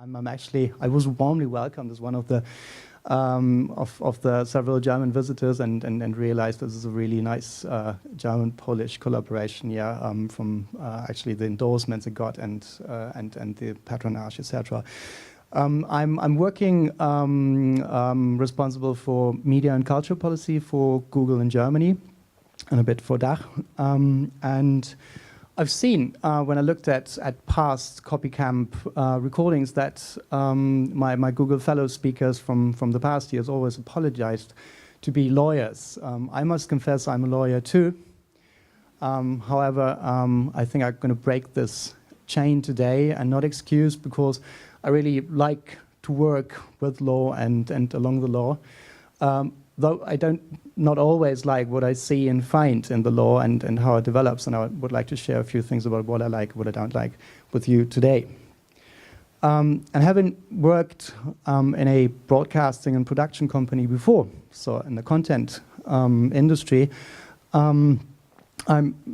I was warmly welcomed as one of the several German visitors, and realized this is a really nice German-Polish collaboration. Yeah, from actually the endorsements it got and the patronage, etc. I'm working responsible for media and culture policy for Google in Germany, and a bit for DACH, and I've seen, when I looked at past CopyCamp recordings, that my Google Fellow speakers from the past years always apologized to be lawyers. I must confess I'm a lawyer too. However, I think I'm going to break this chain today and not excuse, because I really like to work with law and along the law. Though I not always like what I see and find in the law and how it develops, and I would like to share a few things about what I like, what I don't like with you today. And having worked in a broadcasting and production company before, so in the content industry, I'm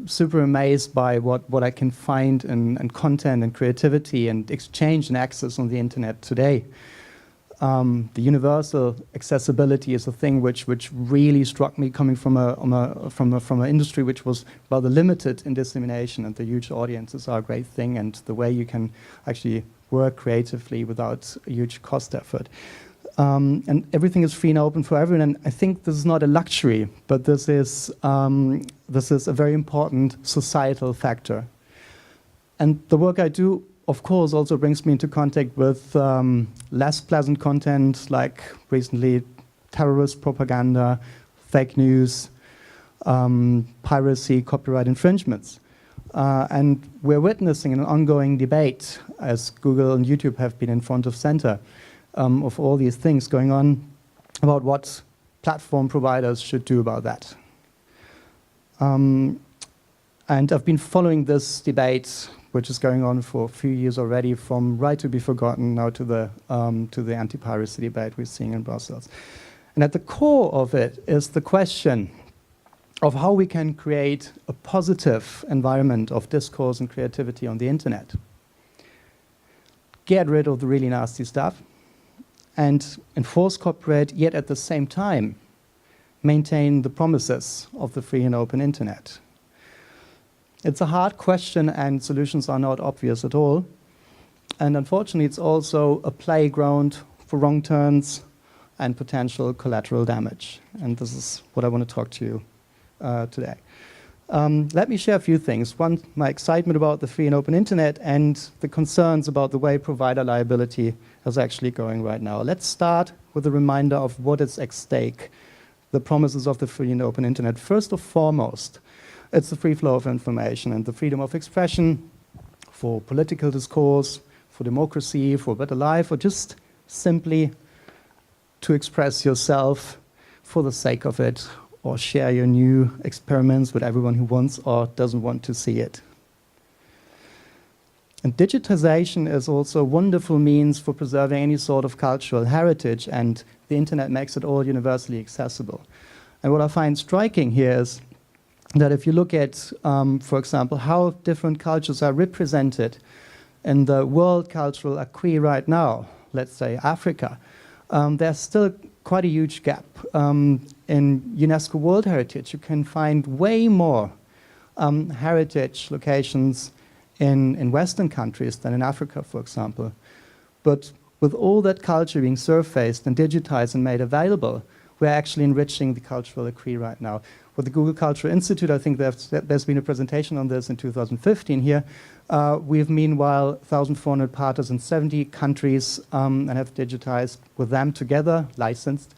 super amazed by what I can find in content and creativity and exchange and access on the internet today. The universal accessibility is a thing which really struck me, coming from an industry which was rather limited in dissemination, and the huge audiences are a great thing, and the way you can actually work creatively without a huge cost effort. And everything is free and open for everyone, and I think this is not a luxury, but this is a very important societal factor. And the work I do, of course, also brings me into contact with less pleasant content, like recently terrorist propaganda, fake news, piracy, copyright infringements. And we're witnessing an ongoing debate, as Google and YouTube have been in front of center, of all these things going on, about what platform providers should do about that. And I've been following this debate, which is going on for a few years already, from Right to be Forgotten now to the anti-piracy debate we're seeing in Brussels. And at the core of it is the question of how we can create a positive environment of discourse and creativity on the internet. Get rid of the really nasty stuff and enforce copyright, yet at the same time maintain the promises of the free and open internet. It's a hard question, and solutions are not obvious at all. And unfortunately, it's also a playground for wrong turns and potential collateral damage. And this is what I want to talk to you today. Let me share a few things. One, my excitement about the free and open internet, and the concerns about the way provider liability is actually going right now. Let's start with a reminder of what is at stake, the promises of the free and open internet. First and foremost, it's the free flow of information and the freedom of expression for political discourse, for democracy, for a better life, or just simply to express yourself for the sake of it, or share your new experiments with everyone who wants or doesn't want to see it. And digitization is also a wonderful means for preserving any sort of cultural heritage, and the internet makes it all universally accessible. And what I find striking here is that if you look at, for example, how different cultures are represented in the world cultural acquis right now, let's say Africa, there's still quite a huge gap. In UNESCO World Heritage, you can find way more heritage locations in Western countries than in Africa, for example. But with all that culture being surfaced and digitized and made available, we're actually enriching the cultural acquis right now. With the Google Cultural Institute, I think there's been a presentation on this in 2015 here. We've meanwhile 1,400 partners in 70 countries and have digitized with them together, licensed,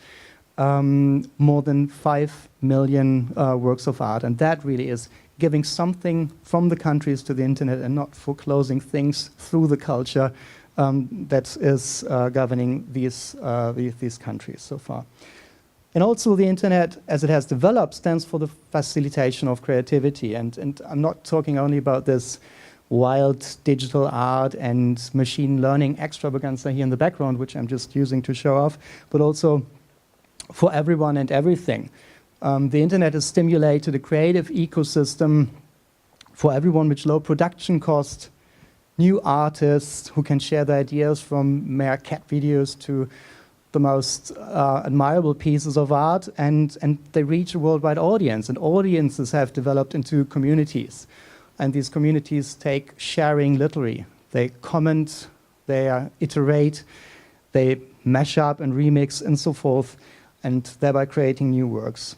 more than 5 million works of art. And that really is giving something from the countries to the internet, and not foreclosing things through the culture that is governing these countries so far. And also the internet, as it has developed, stands for the facilitation of creativity. And I'm not talking only about this wild digital art and machine learning extravaganza here in the background, which I'm just using to show off, but also for everyone and everything. The internet has stimulated a creative ecosystem for everyone with low production cost, new artists who can share their ideas, from mere cat videos to the most admirable pieces of art, and they reach a worldwide audience, and audiences have developed into communities. And these communities take sharing literally. They comment, they iterate, they mash up and remix and so forth, and thereby creating new works.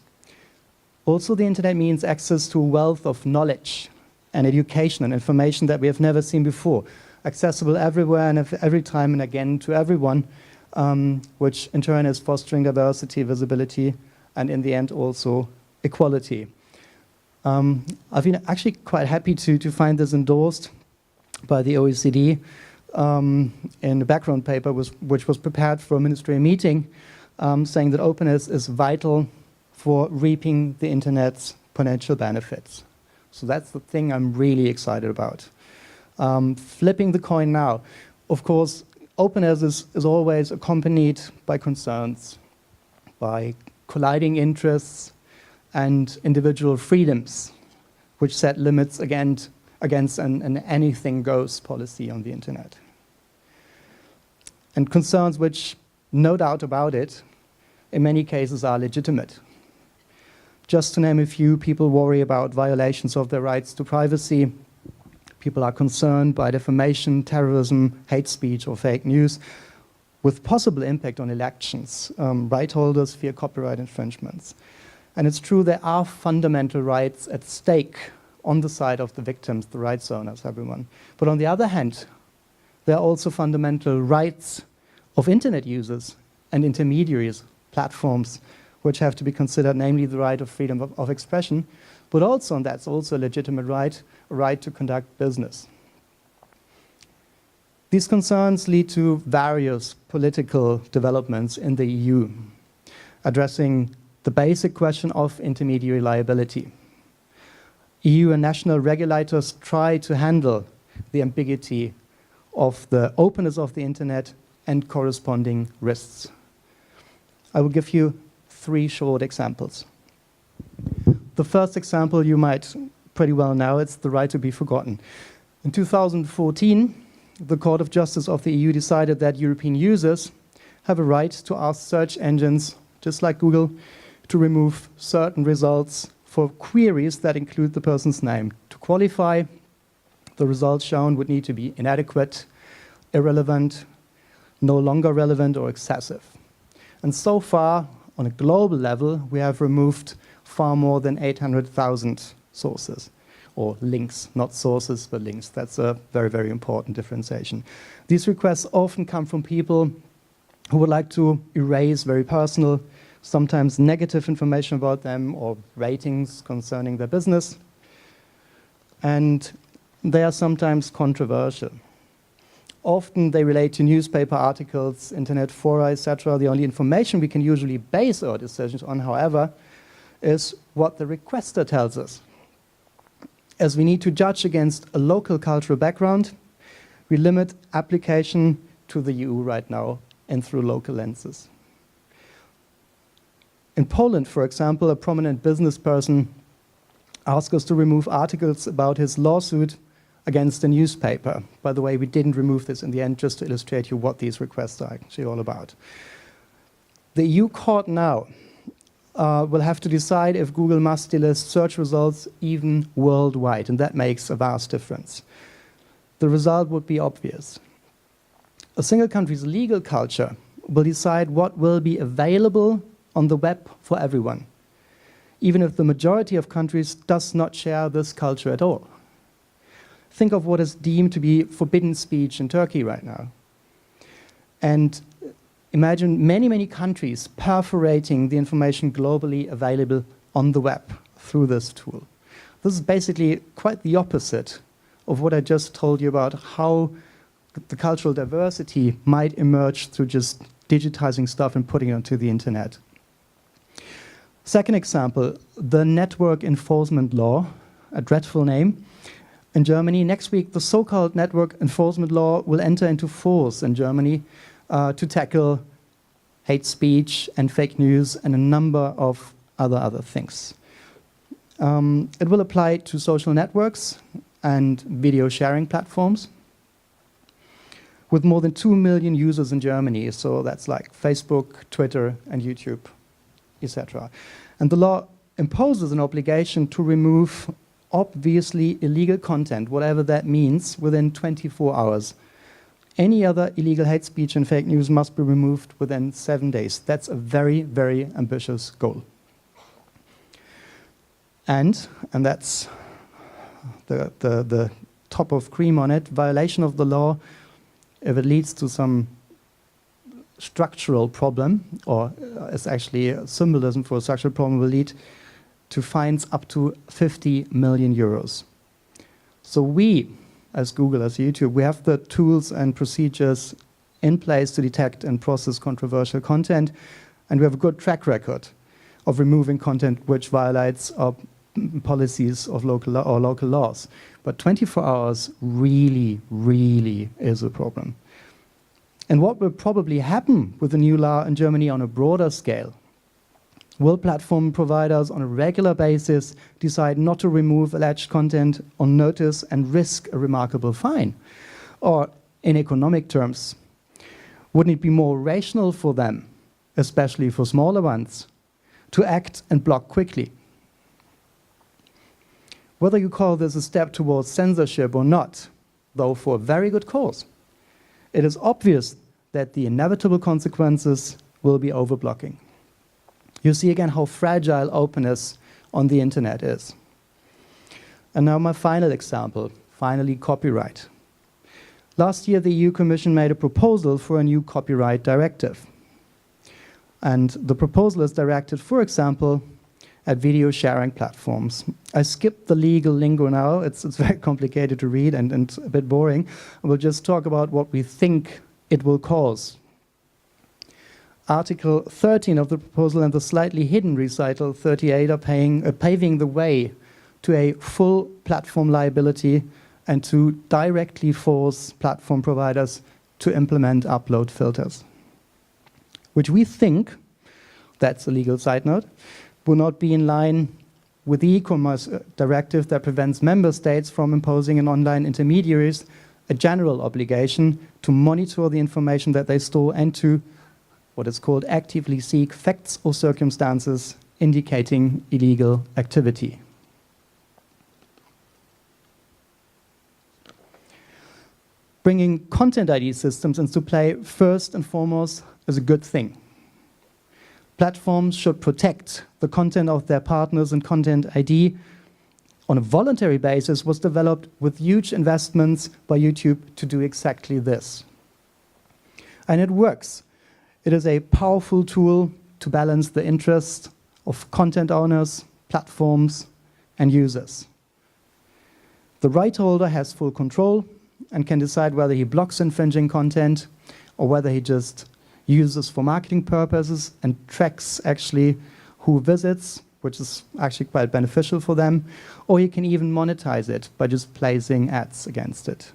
Also, the internet means access to a wealth of knowledge and education and information that we have never seen before, accessible everywhere and every time and again to everyone, which in turn is fostering diversity, visibility, and in the end also equality. I've been actually quite happy to find this endorsed by the OECD in the background paper, which was prepared for a ministerial meeting, saying that openness is vital for reaping the internet's potential benefits. So that's the thing I'm really excited about. Flipping the coin now. Of course, openness is always accompanied by concerns, by colliding interests and individual freedoms, which set limits against an anything goes policy on the internet. And concerns which, no doubt about it, in many cases are legitimate. Just to name a few, people worry about violations of their rights to privacy. People are concerned by defamation, terrorism, hate speech, or fake news, with possible impact on elections. Right holders fear copyright infringements. And it's true, there are fundamental rights at stake on the side of the victims, the rights owners, everyone. But on the other hand, there are also fundamental rights of internet users and intermediaries, platforms, which have to be considered, namely the right of freedom of expression, but also, and that's also a legitimate right, a right to conduct business. These concerns lead to various political developments in the EU, addressing the basic question of intermediary liability. EU and national regulators try to handle the ambiguity of the openness of the internet and corresponding risks. I will give you 3 short examples. The first example you might pretty well know, it's the right to be forgotten. In 2014, the Court of Justice of the EU decided that European users have a right to ask search engines, just like Google, to remove certain results for queries that include the person's name. To qualify, the results shown would need to be inadequate, irrelevant, no longer relevant, or excessive. And so far, on a global level, we have removed far more than 800,000 sources, or links, not sources, but links. That's a very, very important differentiation. These requests often come from people who would like to erase very personal, sometimes negative information about them or ratings concerning their business. And they are sometimes controversial. Often they relate to newspaper articles, internet fora, etc. The only information we can usually base our decisions on, however, is what the requester tells us. As we need to judge against a local cultural background, we limit application to the EU right now and through local lenses. In Poland, for example, a prominent business person asked us to remove articles about his lawsuit against a newspaper. By the way, we didn't remove this in the end, just to illustrate you what these requests are actually all about. The EU court now will have to decide if Google must delist search results even worldwide, and that makes a vast difference. The result would be obvious. A single country's legal culture will decide what will be available on the web for everyone, even if the majority of countries does not share this culture at all. Think of what is deemed to be forbidden speech in Turkey right now. And imagine many, many countries perforating the information globally available on the web through this tool. This is basically quite the opposite of what I just told you about how the cultural diversity might emerge through just digitizing stuff and putting it onto the internet. Second example, the network enforcement law, a dreadful name. In Germany, next week, the so-called network enforcement law will enter into force in Germany to tackle hate speech and fake news and a number of other things. It will apply to social networks and video sharing platforms. with more than 2 million users in Germany. So that's like Facebook, Twitter, and YouTube, etc. And the law imposes an obligation to remove obviously illegal content, whatever that means, within 24 hours. Any other illegal hate speech and fake news must be removed within 7 days. That's a very, very ambitious goal. And that's the top of cream on it, violation of the law, if it leads to some structural problem, or is actually a symbolism for a structural problem, will lead to fines up to 50 million euros. So we, as Google, as YouTube, we have the tools and procedures in place to detect and process controversial content, and we have a good track record of removing content which violates our policies of local laws. But 24 hours really, really is a problem. And what will probably happen with the new law in Germany on a broader scale? Will platform providers on a regular basis decide not to remove alleged content on notice and risk a remarkable fine? Or in economic terms, wouldn't it be more rational for them, especially for smaller ones, to act and block quickly? Whether you call this a step towards censorship or not, though for a very good cause, it is obvious that the inevitable consequences will be overblocking. You see again how fragile openness on the internet is. And now my final example, finally copyright. Last year the EU Commission made a proposal for a new copyright directive. And the proposal is directed, for example, at video sharing platforms. I skipped the legal lingo now, it's very complicated to read and a bit boring. We'll just talk about what we think it will cause. Article 13 of the proposal and the slightly hidden recital 38 are paving the way to a full platform liability and to directly force platform providers to implement upload filters, which we think, that's a legal side note, will not be in line with the e-commerce directive that prevents member states from imposing on online intermediaries a general obligation to monitor the information that they store and to what is called actively seek facts or circumstances indicating illegal activity. Bringing content ID systems into play first and foremost is a good thing. Platforms should protect the content of their partners, and Content ID on a voluntary basis was developed with huge investments by YouTube to do exactly this. And it works. It is a powerful tool to balance the interests of content owners, platforms, and users. The right holder has full control and can decide whether he blocks infringing content or whether he just uses for marketing purposes and tracks actually who visits, which is actually quite beneficial for them, or he can even monetize it by just placing ads against it.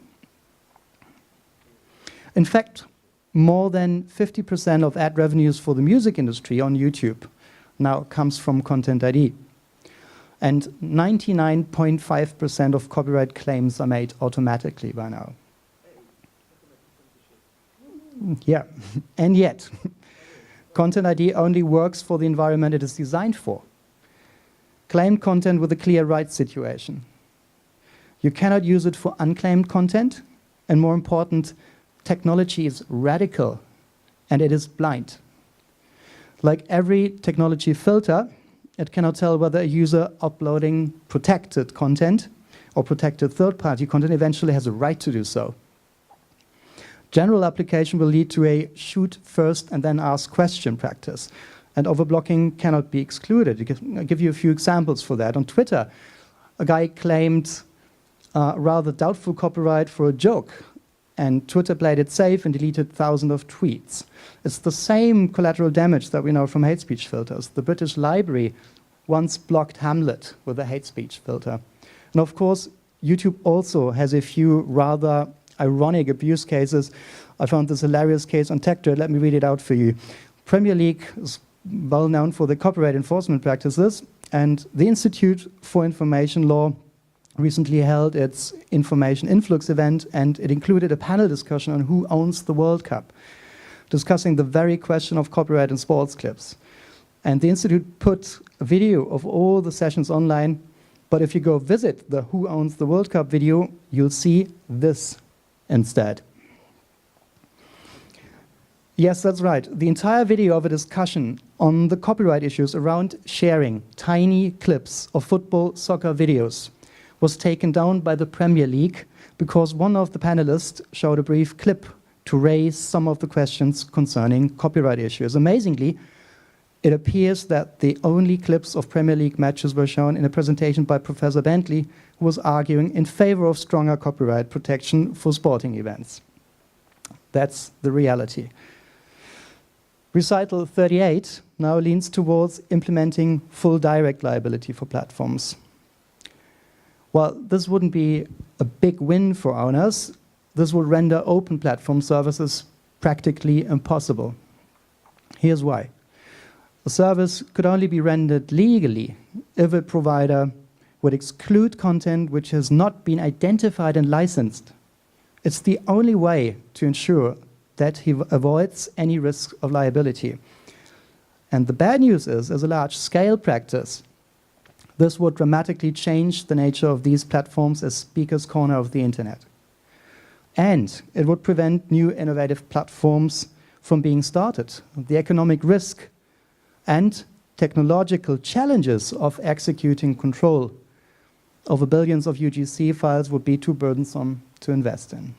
In fact, more than 50% of ad revenues for the music industry on YouTube now comes from Content ID. And 99.5% of copyright claims are made automatically by now. Yeah, and yet, Content ID only works for the environment it is designed for. Claimed content with a clear rights situation. You cannot use it for unclaimed content, and more important, technology is radical and it is blind. Like every technology filter, it cannot tell whether a user uploading protected content or protected third-party content eventually has a right to do so. General application will lead to a shoot first and then ask question practice. And overblocking cannot be excluded. I'll give you a few examples for that. On Twitter, a guy claimed rather doubtful copyright for a joke, and Twitter played it safe and deleted thousands of tweets. It's the same collateral damage that we know from hate speech filters. The British Library once blocked Hamlet with a hate speech filter. And of course, YouTube also has a few rather ironic abuse cases. I found this hilarious case on TechDirt. Let me read it out for you. Premier League is well known for the copyright enforcement practices, and the Institute for Information Law recently held its information influx event, and it included a panel discussion on who owns the World Cup, discussing the very question of copyright in sports clips. And the Institute put a video of all the sessions online, but if you go visit the Who Owns the World Cup video, you'll see this instead. Yes, that's right. The entire video of a discussion on the copyright issues around sharing tiny clips of football, soccer videos was taken down by the Premier League because one of the panelists showed a brief clip to raise some of the questions concerning copyright issues. Amazingly, it appears that the only clips of Premier League matches were shown in a presentation by Professor Bentley, who was arguing in favor of stronger copyright protection for sporting events. That's the reality. Recital 38 now leans towards implementing full direct liability for platforms. While this wouldn't be a big win for owners, this would render open platform services practically impossible. Here's why. A service could only be rendered legally if a provider would exclude content which has not been identified and licensed. It's the only way to ensure that he avoids any risk of liability. And the bad news is, as a large-scale practice, this would dramatically change the nature of these platforms as speaker's corner of the internet. And it would prevent new innovative platforms from being started. The economic risk and technological challenges of executing control over billions of UGC files would be too burdensome to invest in.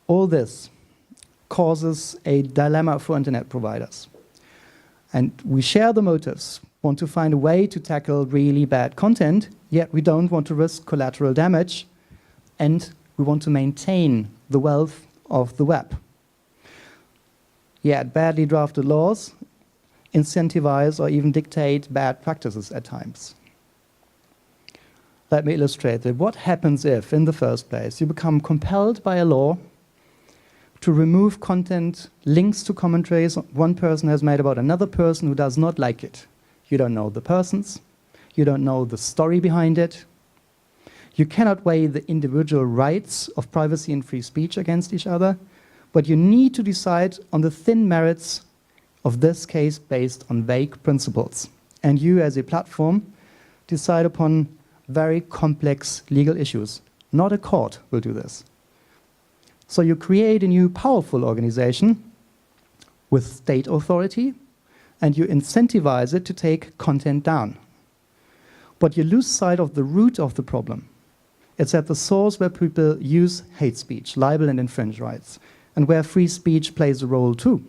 All this causes a dilemma for internet providers. And we share the motives, want to find a way to tackle really bad content, yet we don't want to risk collateral damage, and we want to maintain the wealth of the web. Yet badly drafted laws incentivize or even dictate bad practices at times. Let me illustrate that. What happens if, in the first place, you become compelled by a law to remove content, links to commentaries one person has made about another person who does not like it? You don't know the persons, you don't know the story behind it, you cannot weigh the individual rights of privacy and free speech against each other, but you need to decide on the thin merits of this case based on vague principles. And you, as a platform, decide upon very complex legal issues. Not a court will do this. So you create a new powerful organization with state authority, and you incentivize it to take content down. But you lose sight of the root of the problem. It's at the source where people use hate speech, libel and infringe rights, and where free speech plays a role too.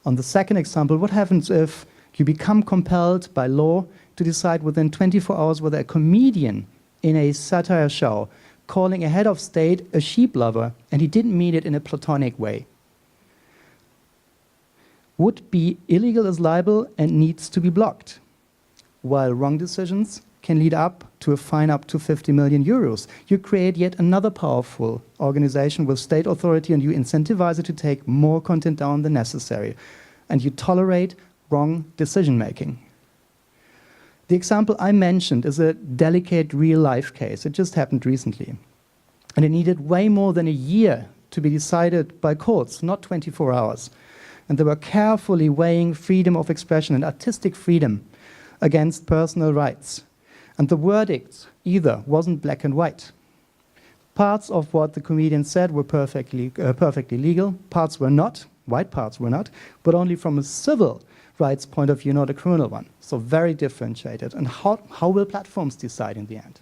On the second example, what happens if you become compelled by law to decide within 24 hours whether a comedian in a satire show calling a head of state a sheep lover, and he didn't mean it in a platonic way, would be illegal as libel and needs to be blocked, while wrong decisions can lead up to a fine up to 50 million euros. You create yet another powerful organization with state authority, and you incentivize it to take more content down than necessary, and you tolerate wrong decision-making. The example I mentioned is a delicate real-life case. It just happened recently. And it needed way more than a year to be decided by courts, not 24 hours. And they were carefully weighing freedom of expression and artistic freedom against personal rights. And the verdict either wasn't black and white. Parts of what the comedian said were perfectly legal, parts were not, white parts were not, but only from a civil rights point of view, not a criminal one. So very differentiated. And how will platforms decide in the end?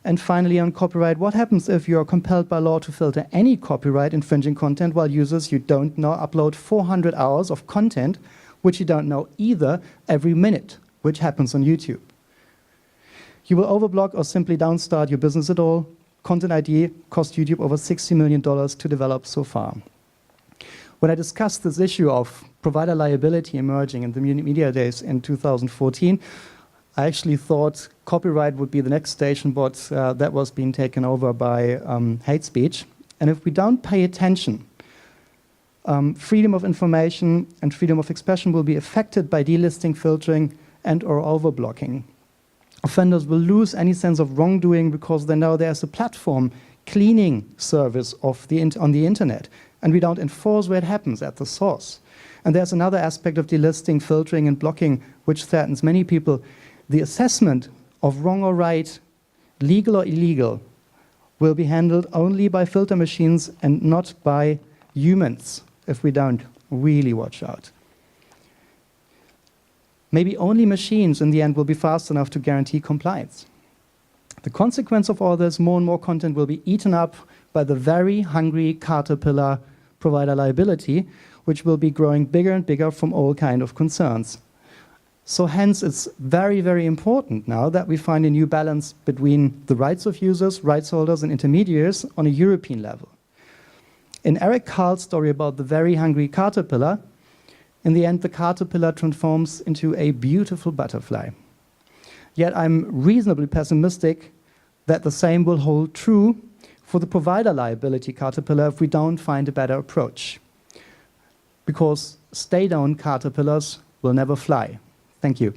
And finally, on copyright, what happens if you are compelled by law to filter any copyright infringing content while users you don't know upload 400 hours of content which you don't know either every minute, which happens on YouTube? You will overblock or simply don't start your business at all. Content ID cost YouTube over $60 million to develop so far. When I discussed this issue of provider liability emerging in the media days in 2014, I actually thought copyright would be the next station, but that was being taken over by hate speech. And if we don't pay attention, freedom of information and freedom of expression will be affected by delisting, filtering, and or overblocking. Offenders will lose any sense of wrongdoing because they know there's a platform cleaning service on the internet, and we don't enforce where it happens at the source. And there's another aspect of delisting, filtering, and blocking which threatens many people. The assessment of wrong or right, legal or illegal, will be handled only by filter machines and not by humans if we don't really watch out. Maybe only machines in the end will be fast enough to guarantee compliance. The consequence of all this, more and more content will be eaten up by the very hungry caterpillar provider liability, which will be growing bigger and bigger from all kinds of concerns. So hence, it's very, very important now that we find a new balance between the rights of users, rights holders, and intermediaries on a European level. In Eric Carl's story about the very hungry caterpillar, in the end, the caterpillar transforms into a beautiful butterfly. Yet I'm reasonably pessimistic that the same will hold true for the provider liability caterpillar if we don't find a better approach. Because state-owned caterpillars will never fly. Thank you.